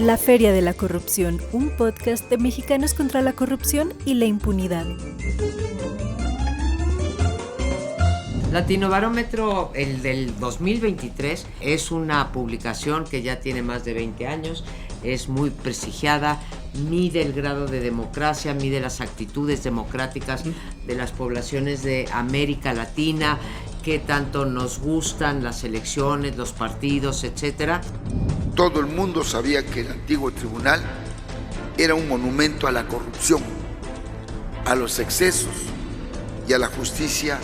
La Feria de la Corrupción, un podcast de Mexicanos contra la Corrupción y la Impunidad. Latinobarómetro, el del 2023, es una publicación que ya tiene más de 20 años, es muy prestigiada, mide el grado de democracia, mide las actitudes democráticas de las poblaciones de América Latina, qué tanto nos gustan las elecciones, los partidos, etcétera. Todo el mundo sabía que el antiguo tribunal era un monumento a la corrupción, a los excesos y a la justicia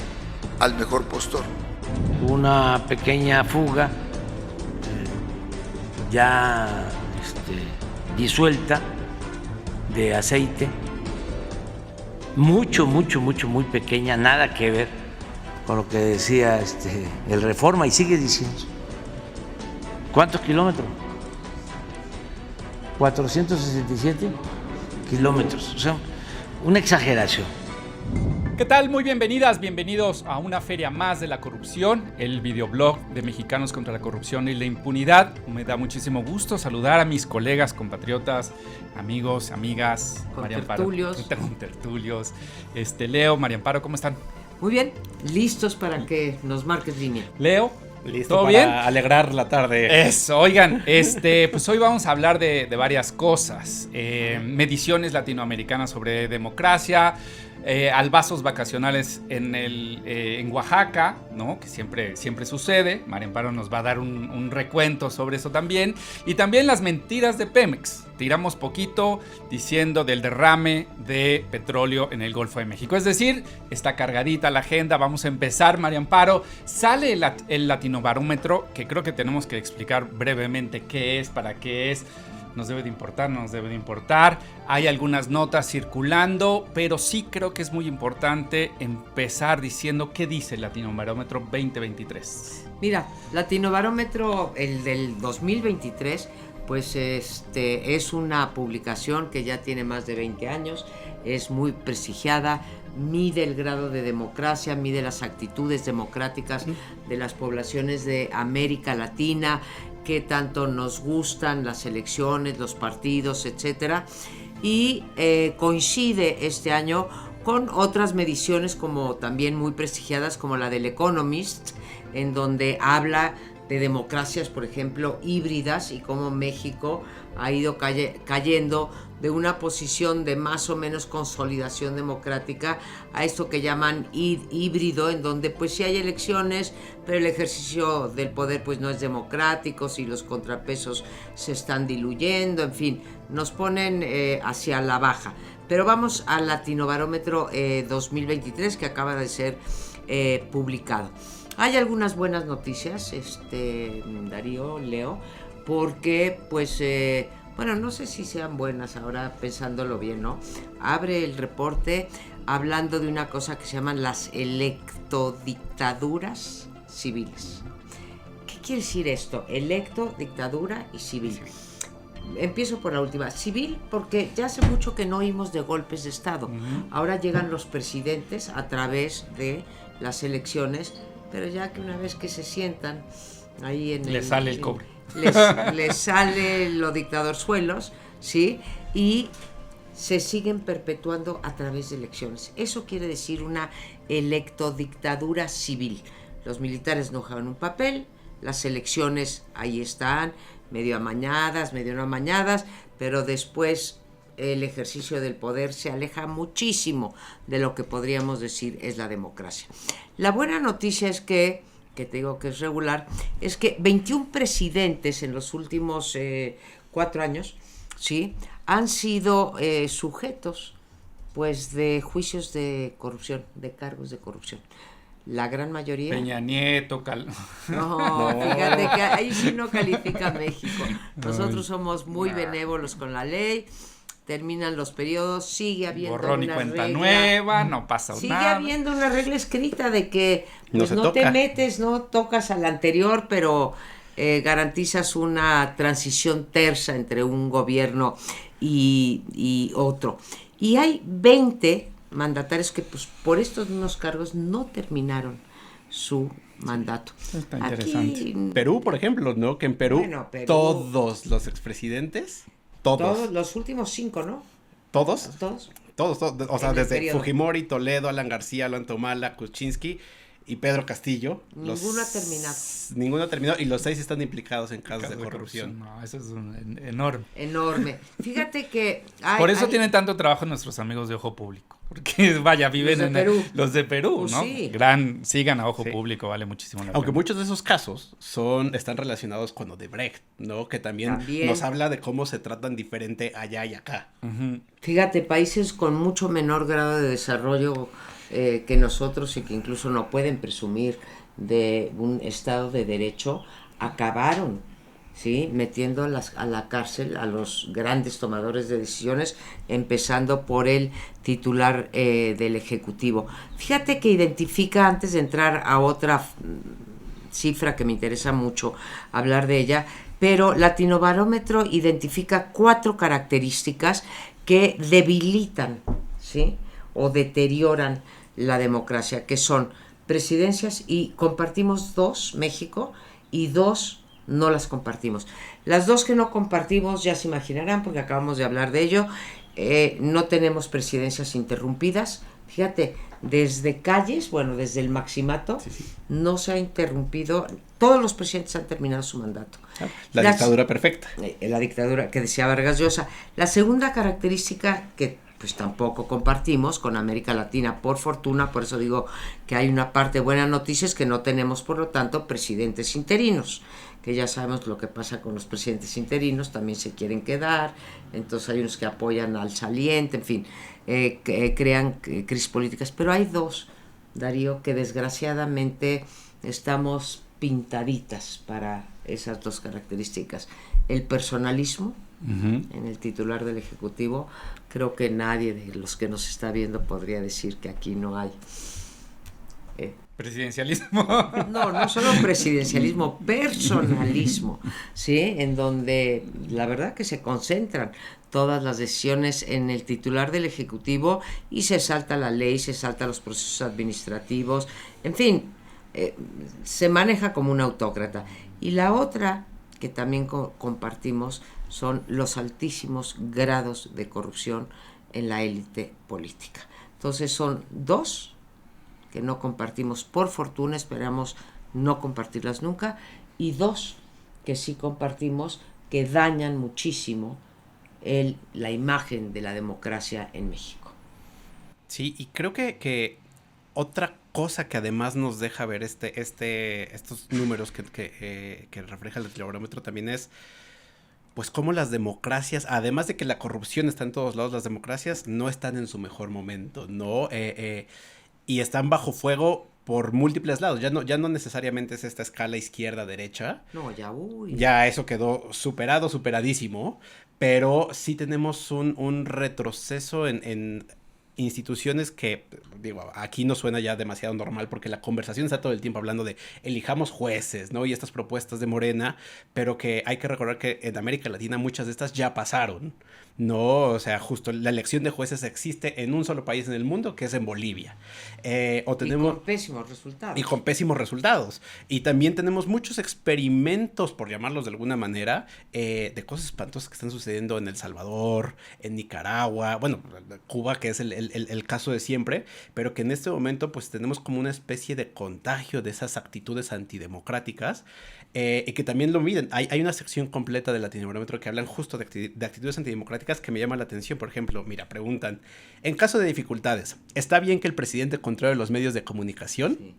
al mejor postor. Una pequeña fuga ya disuelta de aceite, muy pequeña, nada que ver con lo que decía el Reforma y sigue diciendo. ¿Cuántos kilómetros? 467 kilómetros, o sea, una exageración. ¿Qué tal? Muy bienvenidas, bienvenidos a una feria más de la corrupción, el videoblog de Mexicanos contra la Corrupción y la Impunidad. Me da muchísimo gusto saludar a mis colegas, compatriotas, amigos, amigas, Contertulios. Contertulios. Leo, María Amparo, ¿cómo están? Muy bien, listos para que nos marques línea. Leo, listo ¿todo para bien? alegrar la tarde. Eso, oigan, pues hoy vamos a hablar de varias cosas. Mediciones latinoamericanas sobre democracia, albazos vacacionales en Oaxaca, ¿no? Que siempre sucede. María Amparo nos va a dar un recuento sobre eso también. Y también las mentiras de Pemex. Tiramos poquito diciendo del derrame de petróleo en el Golfo de México. Es decir, está cargadita la agenda. Vamos a empezar, María Amparo. Sale el Latinobarómetro, que creo que tenemos que explicar brevemente qué es, para qué es. Nos debe de importar. Hay algunas notas circulando, pero sí creo que es muy importante empezar diciendo qué dice el Latinobarómetro 2023. Mira, Latinobarómetro, el del 2023, pues es una publicación que ya tiene más de 20 años, es muy prestigiada, mide el grado de democracia, mide las actitudes democráticas de las poblaciones de América Latina, qué tanto nos gustan las elecciones, los partidos, etcétera, y coincide este año con otras mediciones como también muy prestigiadas como la del Economist, en donde habla de democracias, por ejemplo, híbridas y cómo México ha ido cayendo de una posición de más o menos consolidación democrática a esto que llaman híbrido, en donde pues sí hay elecciones, pero el ejercicio del poder pues no es democrático, si los contrapesos se están diluyendo, en fin, nos ponen hacia la baja. Pero vamos al Latinobarómetro 2023 que acaba de ser publicado. Hay algunas buenas noticias, Darío, Leo, porque pues bueno, no sé si sean buenas ahora pensándolo bien, ¿no? Abre el reporte hablando de una cosa que se llaman las electodictaduras civiles. ¿Qué quiere decir esto? Electo, dictadura y civil. Empiezo por la última. Civil, porque ya hace mucho que no oímos de golpes de Estado. Ahora llegan los presidentes a través de las elecciones, pero ya que una vez que se sientan ahí en Le sale el cobre. Les sale los dictadorzuelos, ¿sí? Y se siguen perpetuando a través de elecciones. Eso quiere decir una electodictadura civil. Los militares no juegan un papel, las elecciones ahí están, medio amañadas, medio no amañadas, pero después el ejercicio del poder se aleja muchísimo de lo que podríamos decir es la democracia. La buena noticia es que te digo que es regular, es que 21 presidentes en los últimos 4 años, ¿sí?, han sido sujetos pues de juicios de corrupción, de cargos de corrupción. La gran mayoría... Peña Nieto, No, fíjate que ahí sí no califica México. Nosotros somos muy benévolos con la ley. Terminan los periodos, sigue habiendo borrón y una cuenta regla nueva, no pasa nada. Sigue habiendo una regla escrita de que pues, no te metes, no tocas al anterior, pero garantizas una transición tersa entre un gobierno y otro. Y hay 20 mandatarios que pues por estos mismos cargos no terminaron su mandato. Está interesante. Aquí, Perú, por ejemplo, ¿no? Que en Perú, Bueno, Perú- todos los expresidentes, todos los últimos 5, ¿no? todos, Todos. o sea, En el desde periodo. Fujimori, Toledo, Alan García, Ollanta Humala, Kuczynski y Pedro Castillo. Ninguno ha terminado. Ninguno ha terminado y los 6 están implicados en casos de corrupción. No, eso es enorme. Enorme. Fíjate que Por eso tienen tanto trabajo nuestros amigos de Ojo Público. Porque, vaya, viven Los de Perú. los de Perú, Pues ¿no? sí. Sigan a Ojo Sí. Público, vale muchísimo la Aunque pena. muchos de esos casos están relacionados con Odebrecht, ¿no? Que también nos habla de cómo se tratan diferente allá y acá. Ujú. Fíjate, países con mucho menor grado de desarrollo que nosotros y que incluso no pueden presumir de un Estado de Derecho, acabaron, ¿sí?, metiendo a la cárcel a los grandes tomadores de decisiones, empezando por el titular del Ejecutivo. Fíjate que identifica, antes de entrar a otra cifra que me interesa mucho hablar de ella, pero Latinobarómetro identifica 4 características que debilitan, ¿sí?, o deterioran la democracia, que son presidencias, y compartimos 2, México, y 2 no las compartimos. Las 2 que no compartimos ya se imaginarán, porque acabamos de hablar de ello. No tenemos presidencias interrumpidas. Fíjate, desde Calles, bueno, desde el Maximato, no se ha interrumpido. Todos los presidentes han terminado su mandato. La dictadura perfecta. La dictadura que decía Vargas Llosa. La segunda característica que pues tampoco compartimos con América Latina, por fortuna, por eso digo que hay una parte de buenas noticias, que no tenemos, por lo tanto, presidentes interinos, que ya sabemos lo que pasa con los presidentes interinos, también se quieren quedar, entonces hay unos que apoyan al saliente, en fin, crean crisis políticas, pero hay 2, Darío, que desgraciadamente estamos pintaditas para esas 2 características: el personalismo en el titular del Ejecutivo. Creo que nadie de los que nos está viendo podría decir que aquí no hay Presidencialismo. no solo presidencialismo, personalismo, ¿sí? En donde la verdad que se concentran todas las decisiones en el titular del Ejecutivo y se salta la ley, se salta los procesos administrativos, en fin, se maneja como un autócrata. Y la otra que también compartimos son los altísimos grados de corrupción en la élite política. Entonces son 2 que no compartimos, por fortuna, esperamos no compartirlas nunca, y 2 que sí compartimos, que dañan muchísimo la imagen de la democracia en México. Sí, y creo que otra cosa que además nos deja ver estos números que refleja el Latinobarómetro también es pues cómo las democracias, además de que la corrupción está en todos lados, las democracias no están en su mejor momento, ¿no? Y están bajo fuego por múltiples lados. Ya no necesariamente es esta escala izquierda-derecha. No, Ya eso quedó superadísimo, pero sí tenemos un retroceso en instituciones que, digo, aquí no suena ya demasiado normal porque la conversación está todo el tiempo hablando de elijamos jueces, ¿no? Y estas propuestas de Morena, pero que hay que recordar que en América Latina muchas de estas ya pasaron, ¿no? O sea, justo la elección de jueces existe en un solo país en el mundo, que es en Bolivia. Y con pésimos resultados. Y con pésimos resultados. Y también tenemos muchos experimentos, por llamarlos de alguna manera, de cosas espantosas que están sucediendo en El Salvador, en Nicaragua, bueno, Cuba, que es el caso de siempre, pero que en este momento pues tenemos como una especie de contagio de esas actitudes antidemocráticas, y que también lo miden. Hay una sección completa del Latinobarómetro que hablan justo de actitudes antidemocráticas que me llama la atención. Por ejemplo, mira, preguntan, en caso de dificultades, ¿está bien que el presidente controle los medios de comunicación? Sí.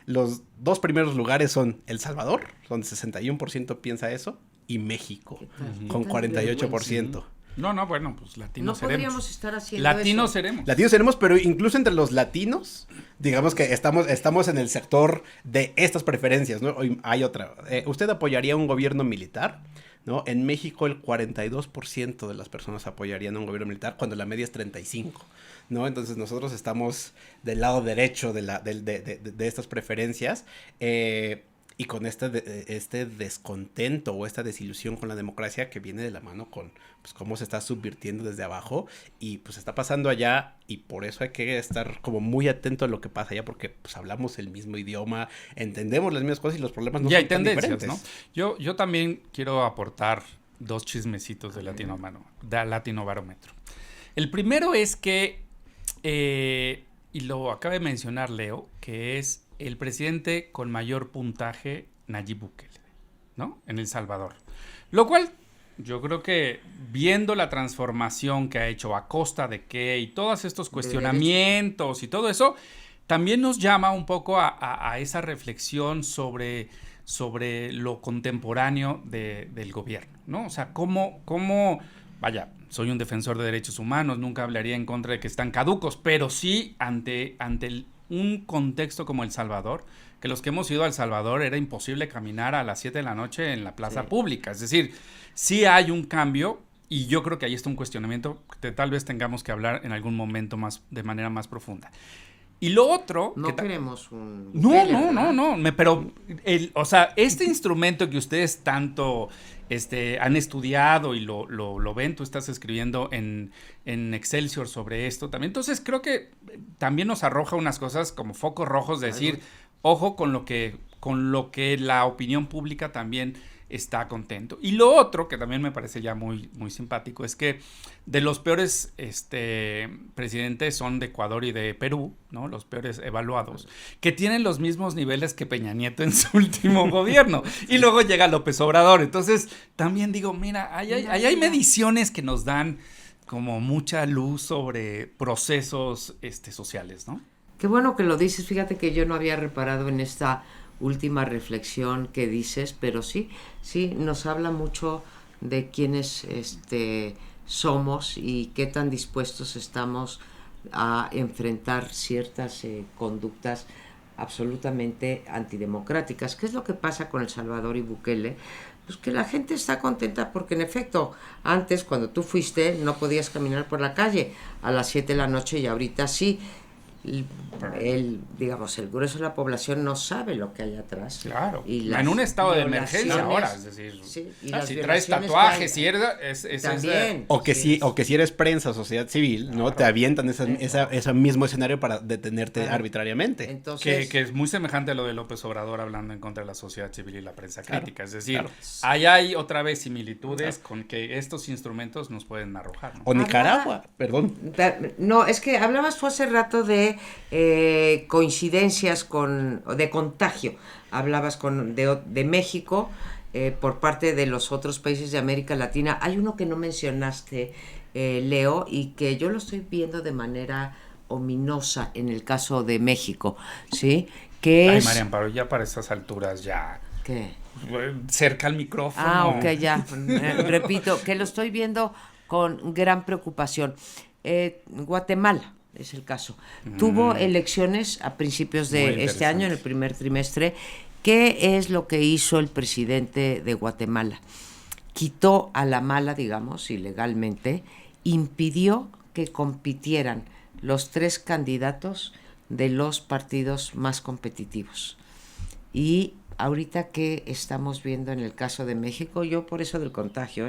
Los 2 primeros lugares son El Salvador, donde 61% piensa eso, y México, con 48%. No, bueno, pues latinos seremos. No podríamos estar haciendo latinos eso. seremos. Latinos seremos, pero incluso entre los latinos, digamos que estamos en el sector de estas preferencias, ¿no? Hay otra. ¿Usted apoyaría un gobierno militar? ¿No? En México el 42% de las personas apoyarían un gobierno militar cuando la media es 35%, ¿no? Entonces nosotros estamos del lado derecho de estas preferencias. y con este descontento o esta desilusión con la democracia que viene de la mano con pues cómo se está subvirtiendo desde abajo y pues está pasando allá y por eso hay que estar como muy atento a lo que pasa allá porque pues hablamos el mismo idioma, entendemos las mismas cosas y los problemas no y hay son tan tendencias, diferentes. ¿no? Yo también quiero aportar 2 chismecitos de Latinobarómetro. El primero es que, y lo acaba de mencionar Leo, que es el presidente con mayor puntaje, Nayib Bukele, ¿no? En El Salvador. Lo cual, yo creo que viendo la transformación que ha hecho a costa de qué y todos estos cuestionamientos y todo eso, también nos llama un poco a esa reflexión sobre lo contemporáneo del gobierno, ¿no? O sea, cómo, vaya, soy un defensor de derechos humanos, nunca hablaría en contra de que están caducos, pero sí ante un contexto como El Salvador, que los que hemos ido a El Salvador era imposible caminar a las 7 de la noche en la plaza pública. Es decir, sí hay un cambio y yo creo que ahí está un cuestionamiento que tal vez tengamos que hablar en algún momento de manera más profunda. Y lo otro... No queremos un... No, pero, o sea, este instrumento que ustedes tanto han estudiado y lo ven, tú estás escribiendo en Excelsior sobre esto también, entonces creo que también nos arroja unas cosas como focos rojos de decir, ojo con lo que la opinión pública también está contento. Y lo otro, que también me parece ya muy, muy simpático, es que de los peores presidentes son de Ecuador y de Perú, ¿no? Los peores evaluados, que tienen los mismos niveles que Peña Nieto en su último gobierno. Y luego llega López Obrador. Entonces, también digo, mira, ahí hay mediciones que nos dan como mucha luz sobre procesos sociales, ¿no? Qué bueno que lo dices. Fíjate que yo no había reparado en esta última reflexión que dices, pero sí, nos habla mucho de quiénes somos y qué tan dispuestos estamos a enfrentar ciertas conductas absolutamente antidemocráticas. ¿Qué es lo que pasa con El Salvador y Bukele? Pues que la gente está contenta porque en efecto, antes cuando tú fuiste no podías caminar por la calle a las 7 de la noche y ahorita sí. El grueso de la población no sabe lo que hay atrás. Claro, en un estado de emergencia ahora, es decir, si traes tatuajes, si eres también. O que si eres prensa, sociedad civil, ¿no? Te avientan ese mismo escenario para detenerte arbitrariamente. Entonces, que es muy semejante a lo de López Obrador hablando en contra de la sociedad civil y la prensa crítica. Es decir, ahí hay otra vez similitudes con que estos instrumentos nos pueden arrojar, ¿no? O Nicaragua, perdón. No, es que hablabas tú hace rato de coincidencias de contagio. Hablabas de México por parte de los otros países de América Latina. Hay uno que no mencionaste, Leo, y que yo lo estoy viendo de manera ominosa en el caso de México, ¿sí? Que María Amparo, ya para esas alturas ya... ¿Qué? Cerca al micrófono. Ok, ya. Repito, que lo estoy viendo con gran preocupación. Guatemala es el caso. Tuvo elecciones a principios de este año, en el primer trimestre. ¿Qué es lo que hizo el presidente de Guatemala? Quitó a la mala, digamos, ilegalmente, impidió que compitieran los 3 candidatos de los partidos más competitivos. Y ahorita que estamos viendo en el caso de México, yo por eso del contagio,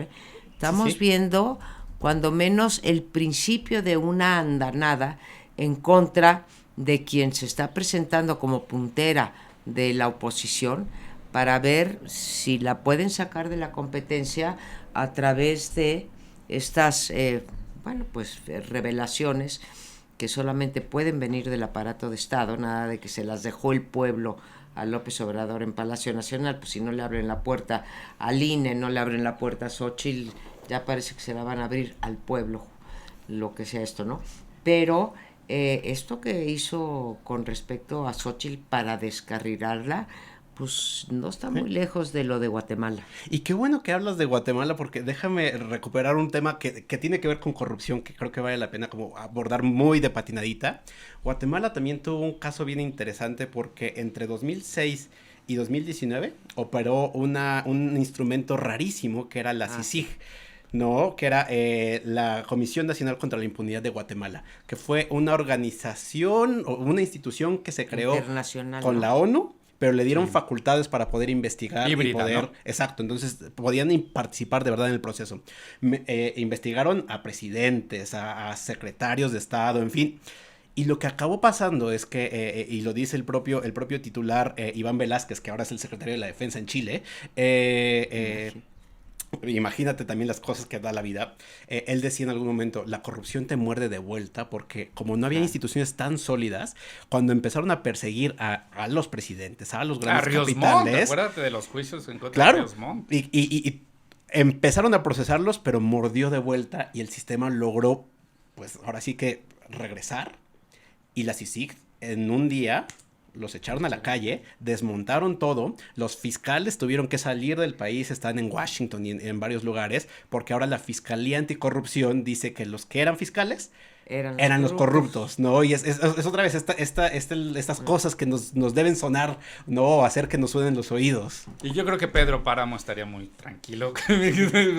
estamos viendo cuando menos el principio de una andanada en contra de quien se está presentando como puntera de la oposición para ver si la pueden sacar de la competencia a través de estas revelaciones que solamente pueden venir del aparato de Estado, nada de que se las dejó el pueblo a López Obrador en Palacio Nacional. Pues si no le abren la puerta al INE, no le abren la puerta a Xóchitl, ya parece que se la van a abrir al pueblo, lo que sea esto, ¿no? Pero esto que hizo con respecto a Xóchitl para descarrilarla, pues no está muy lejos de lo de Guatemala. Y qué bueno que hablas de Guatemala, porque déjame recuperar un tema que tiene que ver con corrupción, que creo que vale la pena como abordar muy de patinadita. Guatemala también tuvo un caso bien interesante porque entre 2006 y 2019 operó un instrumento rarísimo que era la CICIG. ¿No? Que era la Comisión Nacional contra la Impunidad de Guatemala, que fue una organización o una institución que se creó con la ONU pero le dieron facultades para poder investigar Híbrida, y poder... ¿no? Exacto, entonces podían participar de verdad en el proceso. Investigaron a presidentes, a secretarios de Estado, en fin. Y lo que acabó pasando es que, y lo dice el propio titular, Iván Velázquez, que ahora es el secretario de la Defensa en Chile, imagínate también las cosas que da la vida. Él decía en algún momento, la corrupción te muerde de vuelta, porque como no había instituciones tan sólidas, cuando empezaron a perseguir a los presidentes, a los grandes capitales... Acuérdate de los juicios en contra Claro, de Ríos Montt. y empezaron a procesarlos, pero mordió de vuelta y el sistema logró, pues ahora sí que regresar. Y la CICIG en un día los echaron a la calle, desmontaron todo, los fiscales tuvieron que salir del país, están en Washington y en varios lugares, porque ahora la Fiscalía Anticorrupción dice que los que eran fiscales eran los corruptos, ¿no? Y es otra vez estas cosas que nos deben sonar, ¿no? Hacer que nos suenen los oídos. Y yo creo que Pedro Páramo estaría muy tranquilo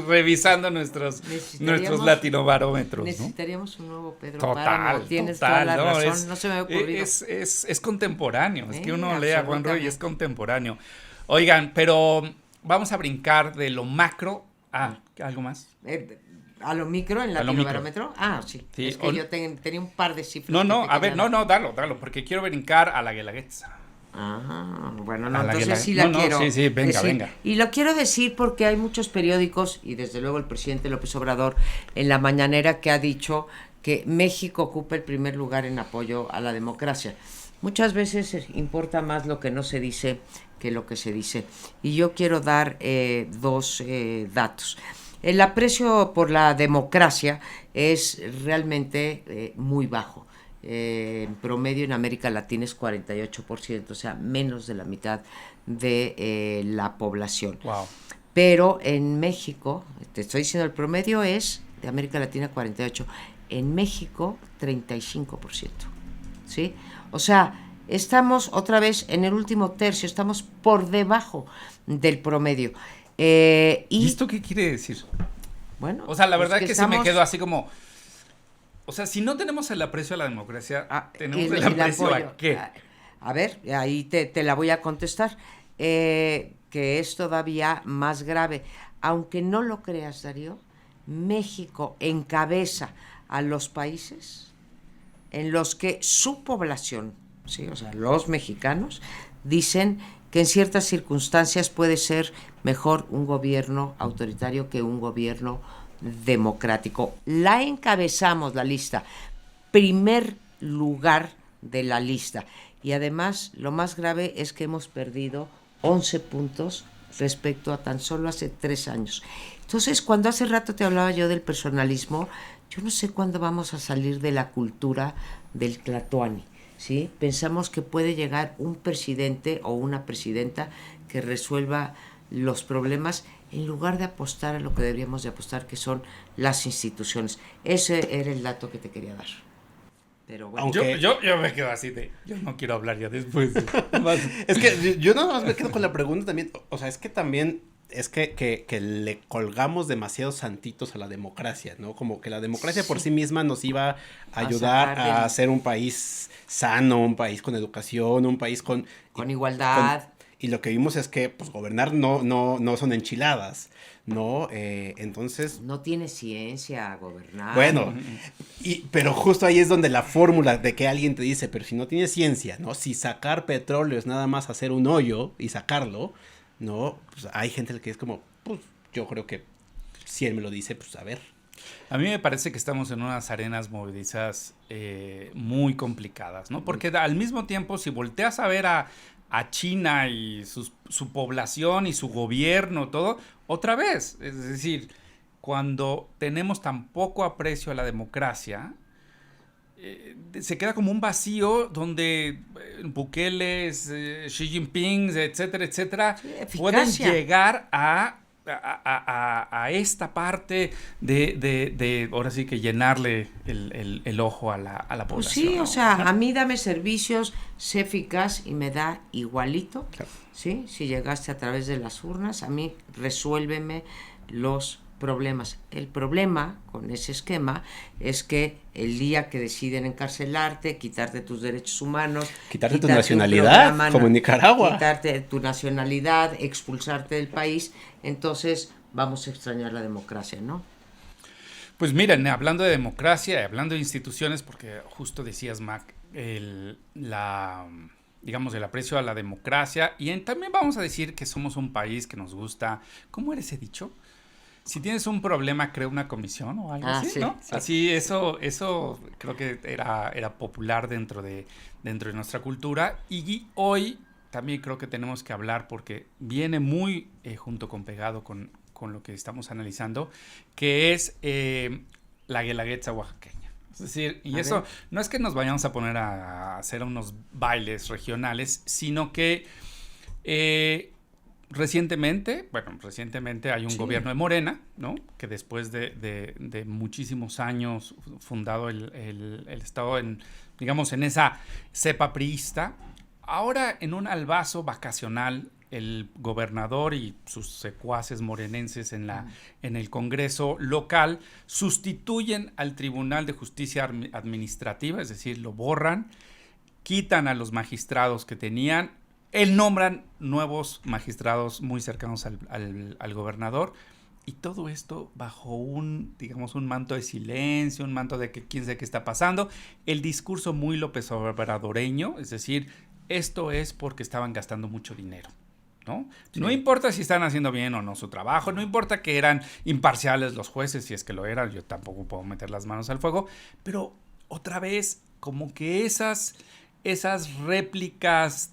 revisando nuestros latinobarómetros, ¿no? Necesitaríamos un nuevo Pedro Total, Páramo. Tienes toda la razón, no se me ha ocurrido. Es contemporáneo, es que uno lee a Juan Roy y es contemporáneo. Oigan, pero vamos a brincar de lo macro a algo más. ¿A lo micro en Latinobarómetro? Ah, sí. Sí, Es que yo tenía un par de cifras. Dalo, porque quiero brincar a la Guelaguetza. Ah, bueno, no, A la entonces Guelaguetza. sí la No, quiero sí, venga, decir. venga. Y lo quiero decir porque hay muchos periódicos, y desde luego el presidente López Obrador, en la mañanera que ha dicho que México ocupa el primer lugar en apoyo a la democracia. Muchas veces importa más lo que no se dice que lo que se dice. Y yo quiero dar dos datos. El aprecio por la democracia es realmente muy bajo. En promedio en América Latina es 48%, o sea, menos de la mitad de la población. Wow. Pero en México, te estoy diciendo, el promedio es de América Latina 48%, en México 35%, ¿sí? O sea, estamos otra vez en el último tercio, estamos por debajo del promedio. ¿Y esto qué quiere decir? Bueno, o sea, la pues verdad que estamos... sí me quedo así como... O sea, si no tenemos el aprecio a la democracia, ¿tenemos el aprecio apoyo. a qué? A ver, ahí te la voy a contestar. Que es todavía más grave. Aunque no lo creas, Darío, México encabeza a los países en los que su población, ¿sí? O sea, los mexicanos, dicen que en ciertas circunstancias puede ser mejor un gobierno autoritario que un gobierno democrático. La encabezamos la lista, primer lugar de la lista. Y además, lo más grave es que hemos perdido 11 puntos respecto a tan solo hace 3 años. Entonces, cuando hace rato te hablaba yo del personalismo, yo no sé cuándo vamos a salir de la cultura del tlatoani, ¿sí? Pensamos que puede llegar un presidente o una presidenta que resuelva los problemas en lugar de apostar a lo que deberíamos de apostar, que son las instituciones. Ese era el dato que te quería dar. Pero bueno. Aunque... Yo me quedo así de... Yo no quiero hablar ya después. Es que yo nada más me quedo con la pregunta también. O sea, es que también... Es que le colgamos demasiados santitos a la democracia, ¿no? Como que la democracia por sí misma nos iba a ayudar a ser un país sano, un país con educación, un país con igualdad. Y lo que vimos es que, pues, gobernar no son enchiladas, ¿no? Entonces... No tiene ciencia gobernar. Bueno, pero justo ahí es donde la fórmula de que alguien te dice, pero si no tiene ciencia, ¿no? Si sacar petróleo es nada más hacer un hoyo y sacarlo, ¿no? Pues hay gente que es como, pues, yo creo que si él me lo dice, pues, a ver. A mí me parece que estamos en unas arenas movedizas muy complicadas, ¿no? Porque al mismo tiempo, si volteas a ver a China y su población y su gobierno, todo, otra vez, es decir, cuando tenemos tan poco aprecio a la democracia, se queda como un vacío donde Bukeles, Xi Jinping, etcétera, etcétera, sí, pueden llegar a esta parte de ahora sí que llenarle el ojo a la población. Pues sí, ¿no? o sea, a mí dame servicios, sé eficaz y me da igualito, Claro. ¿sí? Si llegaste a través de las urnas, a mí resuélveme los problemas. El problema con ese esquema es que el día que deciden encarcelarte, quitarte tus derechos humanos, quitarte tu nacionalidad, como en Nicaragua, quitarte tu nacionalidad, expulsarte del país, entonces vamos a extrañar la democracia, ¿no? Pues miren, hablando de democracia, hablando de instituciones, porque justo decías, Mac, digamos, el aprecio a la democracia, y también vamos a decir que somos un país que nos gusta, ¿cómo era ese dicho? Si tienes un problema, crea una comisión o algo así, sí, ¿no? Sí. Así, eso creo que era popular dentro de nuestra cultura, y hoy también creo que tenemos que hablar, porque viene muy junto con pegado con lo que estamos analizando, que es la Guelaguetza oaxaqueña. Es decir, y eso no es que nos vayamos a poner a hacer unos bailes regionales, sino que recientemente hay un gobierno de Morena, ¿no? Que después de muchísimos años fundado el Estado en esa cepa priista, ahora en un albazo vacacional, el gobernador y sus secuaces morenenses en el Congreso local sustituyen al Tribunal de Justicia Administrativa, es decir, lo borran, quitan a los magistrados que tenían, nombran nuevos magistrados muy cercanos al gobernador, y todo esto bajo un manto de silencio, un manto de que quién sabe qué está pasando, el discurso muy López Obradoreño, es decir, esto es porque estaban gastando mucho dinero, ¿no? Sí. No importa si están haciendo bien o no su trabajo, no importa que eran imparciales los jueces, si es que lo eran, yo tampoco puedo meter las manos al fuego, pero otra vez como que esas réplicas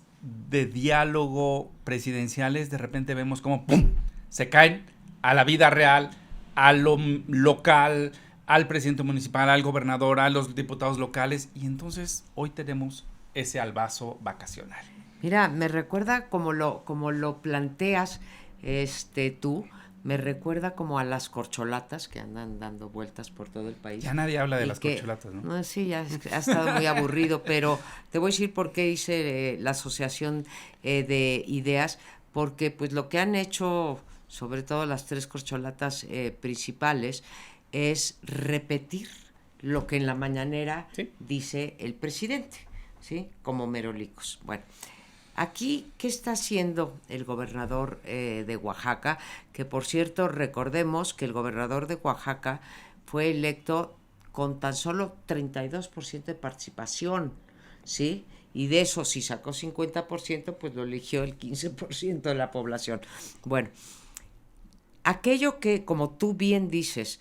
de diálogo presidenciales de repente vemos como ¡pum!, se caen a la vida real, a lo local, al presidente municipal, al gobernador, a los diputados locales, y entonces hoy tenemos ese albazo vacacional. Mira, me recuerda como lo planteas tú, me recuerda como a las corcholatas que andan dando vueltas por todo el país. Ya nadie habla de las corcholatas, ¿no? No, sí, ya ha estado muy aburrido, pero te voy a decir por qué hice la asociación de ideas, porque pues lo que han hecho, sobre todo las tres corcholatas principales, es repetir lo que en la mañanera dice el presidente, ¿sí? Como merolicos. Bueno, aquí, ¿qué está haciendo el gobernador de Oaxaca? Que, por cierto, recordemos que el gobernador de Oaxaca fue electo con tan solo 32% de participación, ¿sí? Y de eso, si sacó 50%, pues lo eligió el 15% de la población. Bueno, aquello que, como tú bien dices,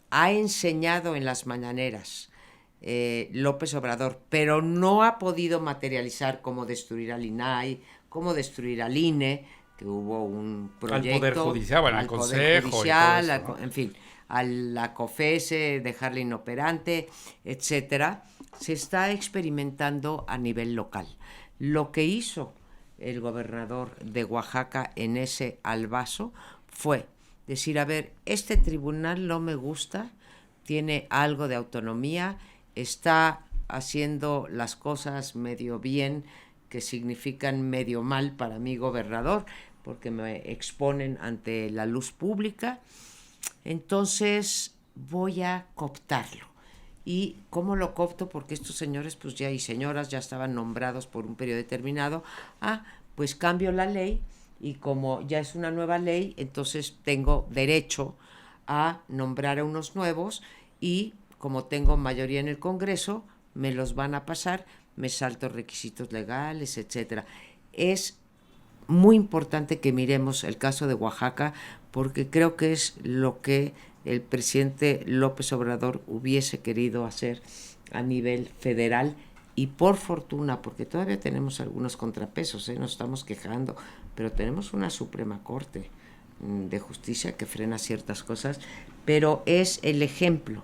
ha enseñado en las mañaneras López Obrador, pero no ha podido materializar cómo destruir al INAI, cómo destruir al INE, que hubo un proyecto... Al Poder Judicial, bueno, al Consejo Judicial, y todo eso, ¿no? En fin, a la COFESE, dejarla inoperante, etcétera. Se está experimentando a nivel local. Lo que hizo el gobernador de Oaxaca en ese albazo fue decir, a ver, este tribunal no me gusta, tiene algo de autonomía, está haciendo las cosas medio bien, que significan medio mal para mi gobernador, porque me exponen ante la luz pública, entonces voy a cooptarlo. ¿Y cómo lo coopto? Porque estos señores pues ya y señoras ya estaban nombrados por un periodo determinado. Pues cambio la ley, y como ya es una nueva ley, entonces tengo derecho a nombrar a unos nuevos, y como tengo mayoría en el Congreso, me los van a pasar, me salto requisitos legales, etcétera. Es muy importante que miremos el caso de Oaxaca, porque creo que es lo que el presidente López Obrador hubiese querido hacer a nivel federal, y por fortuna, porque todavía tenemos algunos contrapesos, nos estamos quejando, pero tenemos una Suprema Corte de Justicia que frena ciertas cosas, pero es el ejemplo,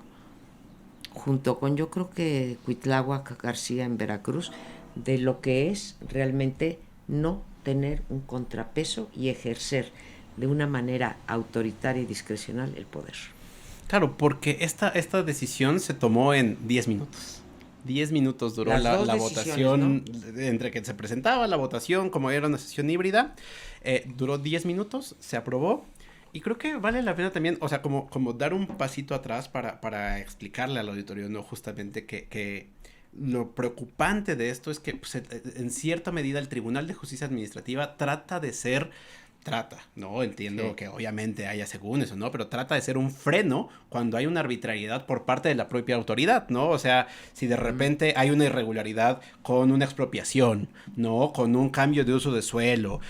junto con yo creo que Cuitláhuac García en Veracruz, de lo que es realmente no tener un contrapeso y ejercer de una manera autoritaria y discrecional el poder. Claro, porque esta decisión se tomó en 10 minutos. 10 minutos duró la votación, ¿no? Entre que se presentaba la votación, como era una sesión híbrida, duró 10 minutos, se aprobó, Y creo que vale la pena también, o sea, como dar un pasito atrás para explicarle al auditorio, ¿no? Justamente que lo preocupante de esto es que pues, en cierta medida el Tribunal de Justicia Administrativa trata, ¿no? Entiendo que obviamente haya según eso, ¿no? Pero trata de ser un freno cuando hay una arbitrariedad por parte de la propia autoridad, ¿no? O sea, si de repente hay una irregularidad con una expropiación, ¿no? Con un cambio de uso de suelo,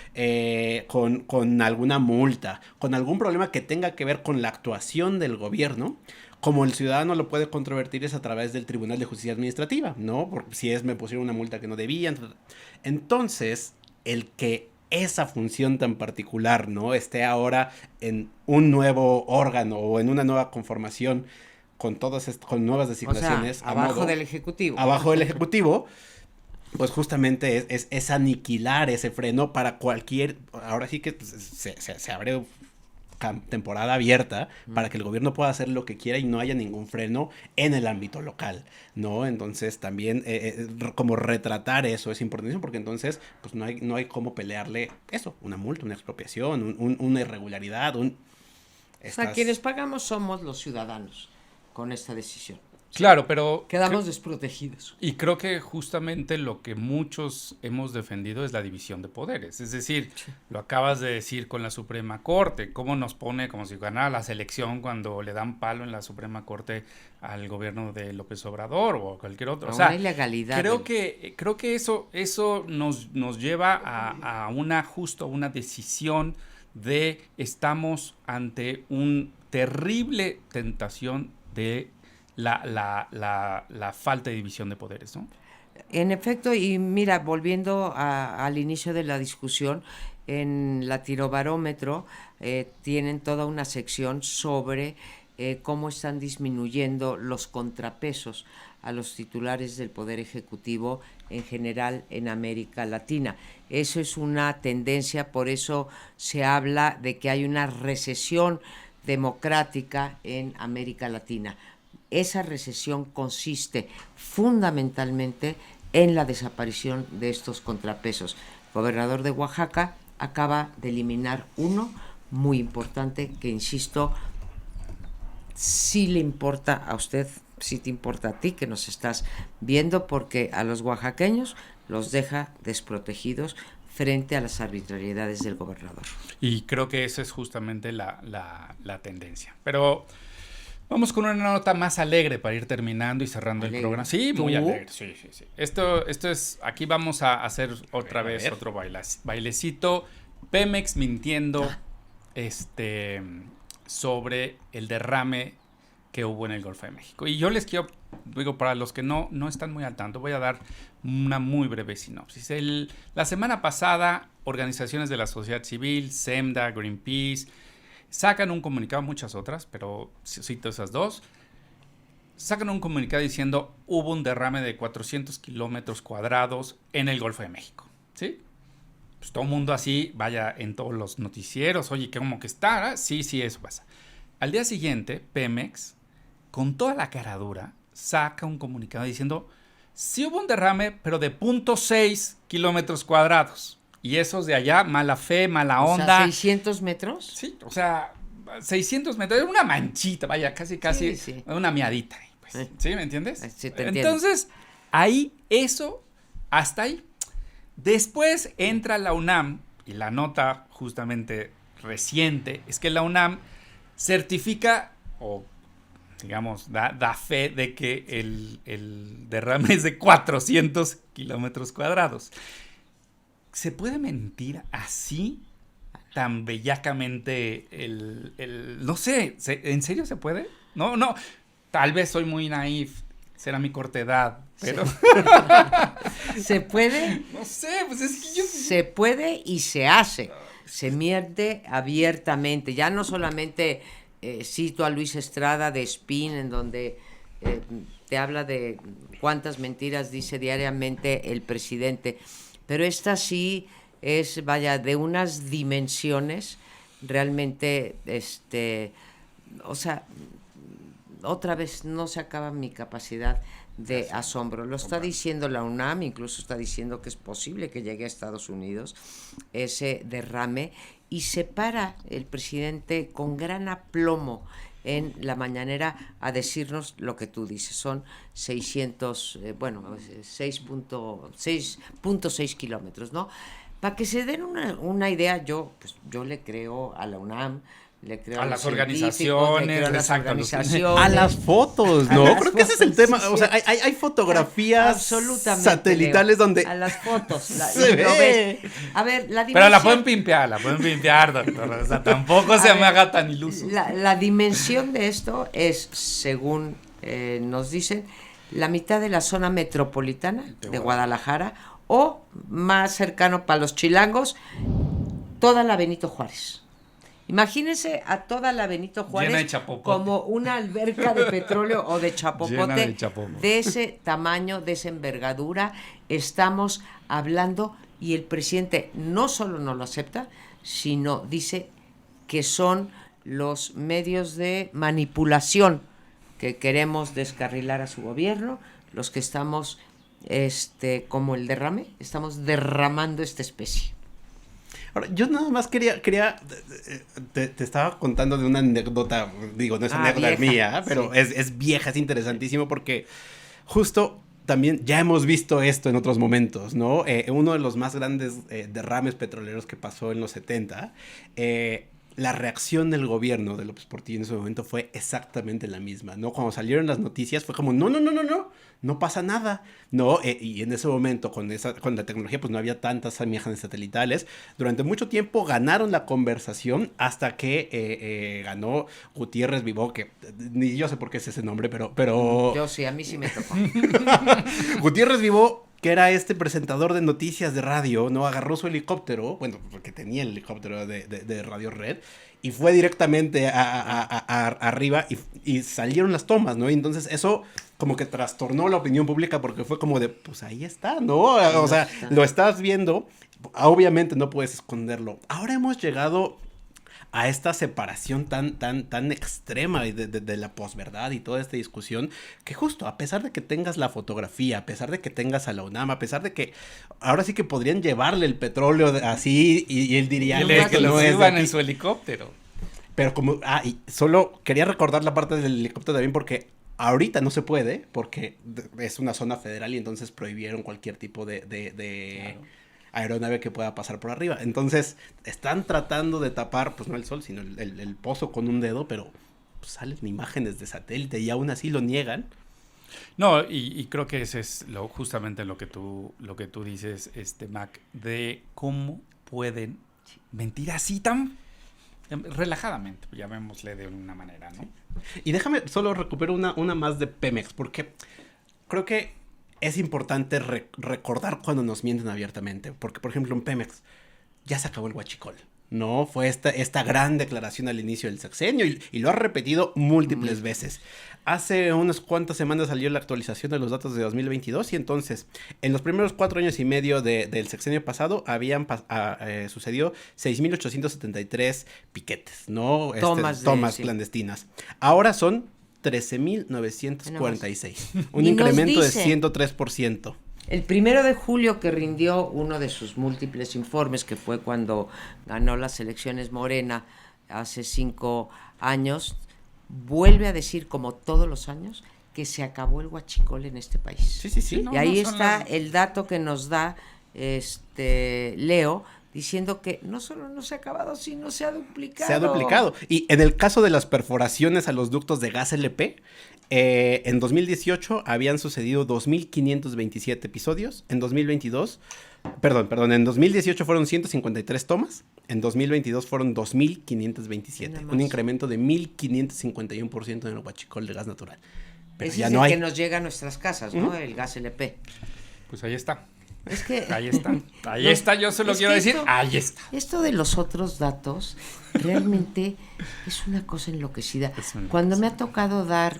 con alguna multa, con algún problema que tenga que ver con la actuación del gobierno, como el ciudadano lo puede controvertir es a través del Tribunal de Justicia Administrativa, ¿no? Porque si me pusieron una multa que no debían. Entonces, el que esa función tan particular, ¿no? Esté ahora en un nuevo órgano o en una nueva conformación con con nuevas designaciones. O sea, abajo del Ejecutivo. Abajo del Ejecutivo, pues justamente es aniquilar ese freno para cualquier. Ahora sí que pues, se abre temporada abierta para que el gobierno pueda hacer lo que quiera y no haya ningún freno en el ámbito local, ¿no? Entonces también como retratar eso es importantísimo porque entonces pues no hay cómo pelearle eso, una multa, una expropiación, una irregularidad, O sea, quienes pagamos somos los ciudadanos con esta decisión. Claro, pero... Quedamos desprotegidos. Y creo que justamente lo que muchos hemos defendido es la división de poderes. Es decir, lo acabas de decir con la Suprema Corte, cómo nos pone como si ganara la selección cuando le dan palo en la Suprema Corte al gobierno de López Obrador o cualquier otro. O sea, una ilegalidad. Creo que eso nos lleva a una decisión de estamos ante un terrible tentación de la falta de división de poderes, ¿no? En efecto, y mira, volviendo al inicio de la discusión, en Latinobarómetro tienen toda una sección sobre cómo están disminuyendo los contrapesos a los titulares del Poder Ejecutivo en general en América Latina. Eso es una tendencia, por eso se habla de que hay una recesión democrática en América Latina. Esa recesión consiste fundamentalmente en la desaparición de estos contrapesos. El gobernador de Oaxaca acaba de eliminar uno muy importante que, insisto, sí le importa a usted, sí te importa a ti que nos estás viendo, porque a los oaxaqueños los deja desprotegidos frente a las arbitrariedades del gobernador. Y creo que esa es justamente la tendencia. Pero vamos con una nota más alegre para ir terminando y cerrando el programa. Sí, ¿Tú? muy alegre. Sí. Esto es, aquí vamos a hacer otra vez otro bailecito. Pemex mintiendo sobre el derrame que hubo en el Golfo de México. Y yo les digo, para los que no están muy al tanto, voy a dar una muy breve sinopsis. La semana pasada, organizaciones de la sociedad civil, SEMDA, Greenpeace, sacan un comunicado, muchas otras, pero cito esas dos, sacan un comunicado diciendo hubo un derrame de 400 kilómetros cuadrados en el Golfo de México, ¿sí? Pues todo el mundo así, vaya en todos los noticieros, oye, ¿cómo que está? ¿Ah? Sí, eso pasa. Al día siguiente, Pemex, con toda la cara dura, saca un comunicado diciendo sí hubo un derrame, pero de 0.6 kilómetros cuadrados. Y esos de allá, mala fe, mala onda. O sea, 600 metros. Sí, o sea, 600 metros, es una manchita, vaya, casi, sí. Una miadita. Pues, ¿sí? ¿Me entiendes? Sí, te entiendo. Entonces, ahí, eso, hasta ahí. Después entra la UNAM, y la nota justamente reciente es que la UNAM certifica, o digamos, da fe de que el derrame es de 400 kilómetros cuadrados. ¿Se puede mentir así, tan bellacamente no sé, ¿en serio se puede? No, tal vez soy muy naif, será mi corta edad, pero... ¿Se puede? No sé, pues es que yo... Se puede y se hace, se miente abiertamente, ya no solamente cito a Luis Estrada de Spin, en donde te habla de cuántas mentiras dice diariamente el presidente, pero esta sí es, vaya, de unas dimensiones realmente, o sea, otra vez no se acaba mi capacidad de asombro. Lo está diciendo la UNAM, incluso está diciendo que es posible que llegue a Estados Unidos ese derrame, y se para el presidente con gran aplomo en la mañanera a decirnos lo que tú dices, son 6.6 kilómetros, ¿no? Para que se den una idea, yo le creo a la UNAM, le creo a las organizaciones, a las fotos, ¿no? Creo que ese es el tema, o sea, hay fotografías satelitales donde a las fotos se lo ve. ves. A ver, la dimensión, Pero la pueden pimpear, doctor. O sea, tampoco se me haga tan iluso. La dimensión de esto es, según nos dicen, la mitad de la zona metropolitana de Guadalajara, o más cercano para los chilangos, toda la Benito Juárez. Imagínense a toda la Benito Juárez como una alberca de petróleo o de chapopote de ese tamaño, de esa envergadura. Estamos hablando, y el presidente no solo no lo acepta, sino dice que son los medios de manipulación que queremos descarrilar a su gobierno, los que estamos, como el derrame, estamos derramando esta especie. Ahora, yo nada más quería te estaba contando de una anécdota, digo, no es anécdota mía, pero sí. es vieja, es interesantísimo porque justo también ya hemos visto esto en otros momentos, ¿no? Uno de los más grandes derrames petroleros que pasó en los 70, la reacción del gobierno de López Portillo en ese momento fue exactamente la misma, ¿no? Cuando salieron las noticias fue como, no pasa nada, ¿no? Y en ese momento, con la tecnología, pues no había tantas imágenes satelitales. Durante mucho tiempo ganaron la conversación hasta que ganó Gutiérrez Vivó, que ni yo sé por qué es ese nombre, pero... Yo sí, a mí sí me tocó. Gutiérrez Vivó, que era este presentador de noticias de radio, ¿no? Agarró su helicóptero, bueno, porque tenía el helicóptero de Radio Red, y fue directamente arriba y salieron las tomas, ¿no? Y entonces eso como que trastornó la opinión pública porque fue como de, pues ahí está, ¿no? O sea, lo estás viendo, obviamente no puedes esconderlo. Ahora hemos llegado a esta separación tan extrema de la posverdad y toda esta discusión, que justo a pesar de que tengas la fotografía, a pesar de que tengas a la UNAM, a pesar de que ahora sí que podrían llevarle el petróleo así y él diría que lo suban en su helicóptero. Pero como, y solo quería recordar la parte del helicóptero también porque ahorita no se puede, porque es una zona federal y entonces prohibieron cualquier tipo de claro, aeronave que pueda pasar por arriba. Entonces, están tratando de tapar, pues no el sol, sino el pozo con un dedo, pero pues, salen imágenes de satélite y aún así lo niegan. No, y creo que ese es justamente lo que tú dices, Mac, de cómo pueden mentir así tan relajadamente, llamémosle de una manera, ¿no? Sí. Y déjame, solo recupero una más de Pemex, porque creo que es importante recordar cuando nos mienten abiertamente, porque por ejemplo en Pemex ya se acabó el huachicol, ¿no? Fue esta gran declaración al inicio del sexenio y lo ha repetido múltiples veces. Hace unas cuantas semanas salió la actualización de los datos de 2022 y entonces en los primeros 4 años y medio del sexenio pasado habían sucedido 6,873 piquetes, ¿no? Tomas clandestinas. Ahora son 13,946. Un incremento de 103%. El 1 de julio que rindió uno de sus múltiples informes, que fue cuando ganó las elecciones Morena hace 5 años, vuelve a decir, como todos los años, que se acabó el huachicol en este país. Sí. Y ahí está el dato que nos da Leo, diciendo que no solo no se ha acabado, sino se ha duplicado. Se ha duplicado. Y en el caso de las perforaciones a los ductos de gas LP, en 2018 habían sucedido 2,527 episodios. En 2018 fueron 153 tomas. En 2022 fueron 2,527. Un incremento de 1,551% en el huachicol de gas natural. Pero ese ya es no el hay. que nos llega a nuestras casas, ¿no? El gas LP. Pues ahí está. Es que ahí está, yo se lo quiero decir, ahí está. Esto de los otros datos realmente es una cosa enloquecida. Cuando me ha tocado dar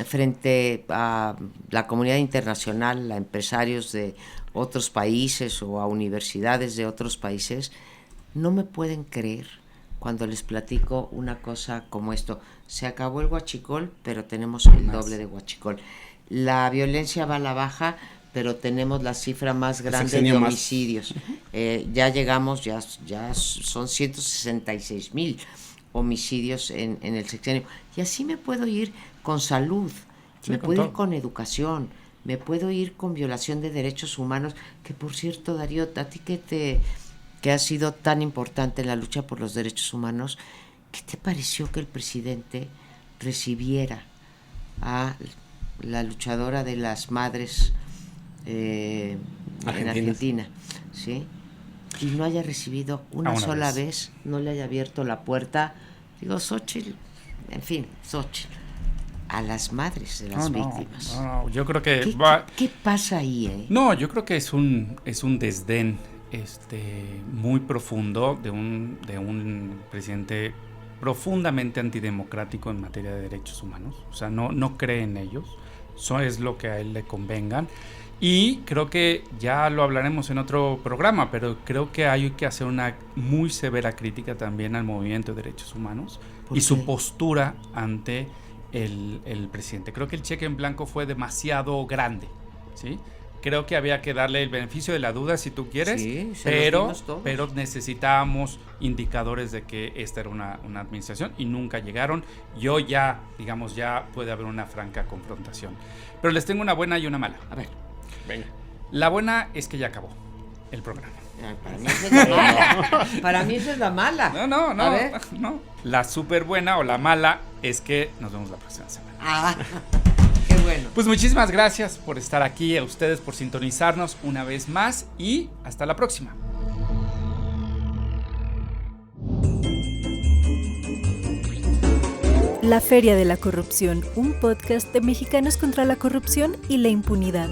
frente a la comunidad internacional, a empresarios de otros países o a universidades de otros países, no me pueden creer cuando les platico una cosa como esto. Se acabó el huachicol, pero tenemos el doble de huachicol. La violencia va a la baja, pero tenemos la cifra más grande de sexenio más. homicidios. Ya llegamos, ya son 166,000 homicidios en el sexenio. Y así me puedo ir con salud, me puedo ir con educación, me puedo ir con violación de derechos humanos, que por cierto, Darío, a ti que has sido tan importante en la lucha por los derechos humanos, ¿qué te pareció que el presidente recibiera a la luchadora de las madres en Argentina, ¿sí? Y no haya recibido una sola vez, no le haya abierto la puerta, digo, Xóchitl, en fin, Xóchitl, a las madres de las víctimas. No, yo creo que... ¿Qué pasa ahí, No, yo creo que es un desdén muy profundo de un presidente profundamente antidemocrático en materia de derechos humanos. O sea, no cree en ellos. Eso es lo que a él le convengan. Y creo que ya lo hablaremos en otro programa, pero creo que hay que hacer una muy severa crítica también al movimiento de derechos humanos y su postura ante el presidente. Creo que el cheque en blanco fue demasiado grande, ¿sí? Creo que había que darle el beneficio de la duda, si tú quieres, sí, pero necesitábamos indicadores de que esta era una administración y nunca llegaron. Yo ya puede haber una franca confrontación. Pero les tengo una buena y una mala. A ver. Venga. La buena es que ya acabó el programa. Para mí esa es la mala. Para mí esa es la mala. No. A ver. No. La súper buena o la mala es que nos vemos la próxima semana. Qué bueno. Pues muchísimas gracias por estar aquí, a ustedes por sintonizarnos una vez más y hasta la próxima. La Feria de la Corrupción, un podcast de Mexicanos contra la Corrupción y la Impunidad.